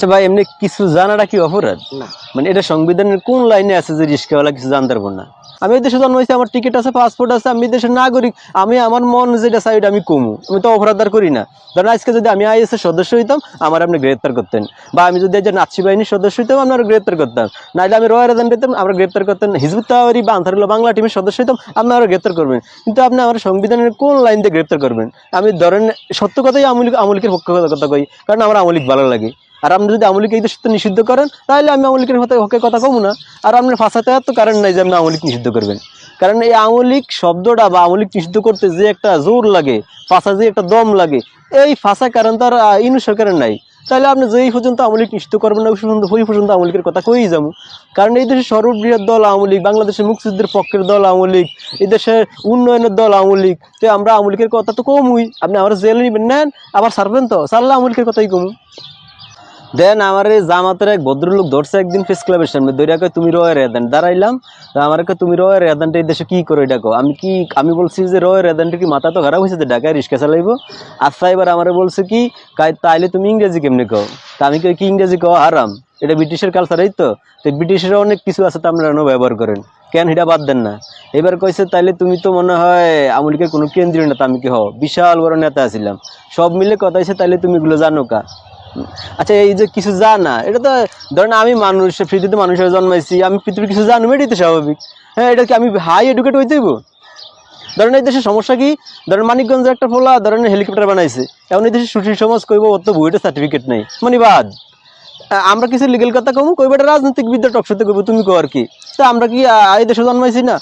আচ্ছা ভাই, এমনি কিছু জানাটা কি অপরাধ? না। মানে এটা সংবিধানের কোন লাইনে আছে যে রিস্কাওয়ালা কিছু জানতে পারবো না? আমি এই দেশে জন্ম হয়েছি, আমার টিকিট আছে, পাসপোর্ট আছে, আমি দেশের নাগরিক। আমি আমার মন যেটা চাই ওটা আমি কমু, আমি তো অপরাধ আর করি না। ধরেন আজকে যদি আমি আইএস এর সদস্য হইতাম, আমার আপনি গ্রেপ্তার করতেন, বা আমি যদি যে নাৎসি বাহিনীর সদস্য হইতাম, আপনারা গ্রেপ্তার করতাম। নাইলে আমি রয়্যাল এজেন্ট হইতাম, আমরা গ্রেপ্তার করতেন। হিজবুত তাহরির বা আনসারুল্লাহ বাংলা টিমের সদস্য হইতাম, আপনারা গ্রেপ্তার করবেন। কিন্তু আপনি আমার সংবিধানের কোন লাইন দিয়ে গ্রেপ্তার করবেন? আমি ধরেন সত্য কথাই আমলিকের পক্ষে কথা কই, কারণ আমার আমলিক ভালো লাগে। আর আপনি যদি আমলিক এই দেশে নিষিদ্ধ করেন, তাহলে আমি আমলিকের হকে কথা কমু না। আর আপনার ফাঁসাতে তো কারণ নাই যে আপনি আমলিক নিষিদ্ধ করবেন। কারণ এই আমলিক শব্দটা বা আমলিক নিষিদ্ধ করতে যে একটা জোর লাগে, ফাঁসা যে একটা দম লাগে, এই ফাঁসা কারণ তার ইনু সরকারের নাই। তাহলে আপনি যেই পর্যন্ত আমলিক নিষিদ্ধ করবেন না, ওই পর্যন্ত আমলিকের কথা কই যাবো। কারণ এই দেশের সর্ববৃহৎ দল আওয়ামী লীগ, বাংলাদেশের মুক্তিযুদ্ধের পক্ষের দল আওয়ামী লীগ, এই দেশের উন্নয়নের দল আওয়ামী লীগ। তো আমরা আওয়ামী লীগের কথা তো কমুই। আপনি আমার জেলে নিবেন নেন, আবার ছাড়বেন, তো ছাড়লে আওয়ামী লীগের কথাই কমু। দেন আমার এই জামাতের এক ভদ্রলোক ধরছে একদিন প্রেস ক্লাবের সামনে, দৈরা কয় তুমি রয়ের এদান। দাঁড়াইলাম, আমার তুমি রয়ের এদানটা এই দেশে কি করো এটা কো। আমি বলছি যে রয়ের এদানটা কি মাথা তো খারাপ হয়েছে যে ঢাকায় রিক্সা চালাইবো? আচ্ছা, এবার আমারে বলছে কি তাইলে তুমি ইংরেজি কেমনে কও? তা আমি কই কি ইংরেজি কও হারাম, এটা ব্রিটিশের কালচার। এই তো ব্রিটিশের অনেক কিছু আছে, তো আপনারা ব্যবহার করেন, কেন এটা বাদ দেন না? এবার কইছে তাইলে তুমি তো মনে হয় আওয়ামী লীগের কোনো কেন্দ্রীয় নেতা। আমি কি বিশাল বড় নেতা আছিলাম। সব মিলে কথা হয়েছে, তাইলে তুমি এগুলো জানো কা? আচ্ছা, এই যে কিছু জানা, এটা তো ধরেন আমি মানুষ, পৃথিবীতে মানুষের জন্মাইছি, আমি পৃথিবীর কিছু জানবো, এটাই তো স্বাভাবিক। হ্যাঁ, এটা কি আমি হাই এডুকেট হইতে হইব? ধরেন এই দেশের সমস্যা কি, ধরেন মানিকগঞ্জের একটা ফোলা ধরেন হেলিকপ্টার বানাইছে, এখন এই দেশের সুশীল সমাজ কইব ওর তো বুয়েটের সার্টিফিকেট নেই, মানে বাদ। আমরা কিছু লিগেল কথা কমু, কইবা এটা রাজনৈতিক বিদ্যা টকশোতে কইব, তুমি কো আর কি। তা আমরা কি এই দেশে জন্মাইছি না?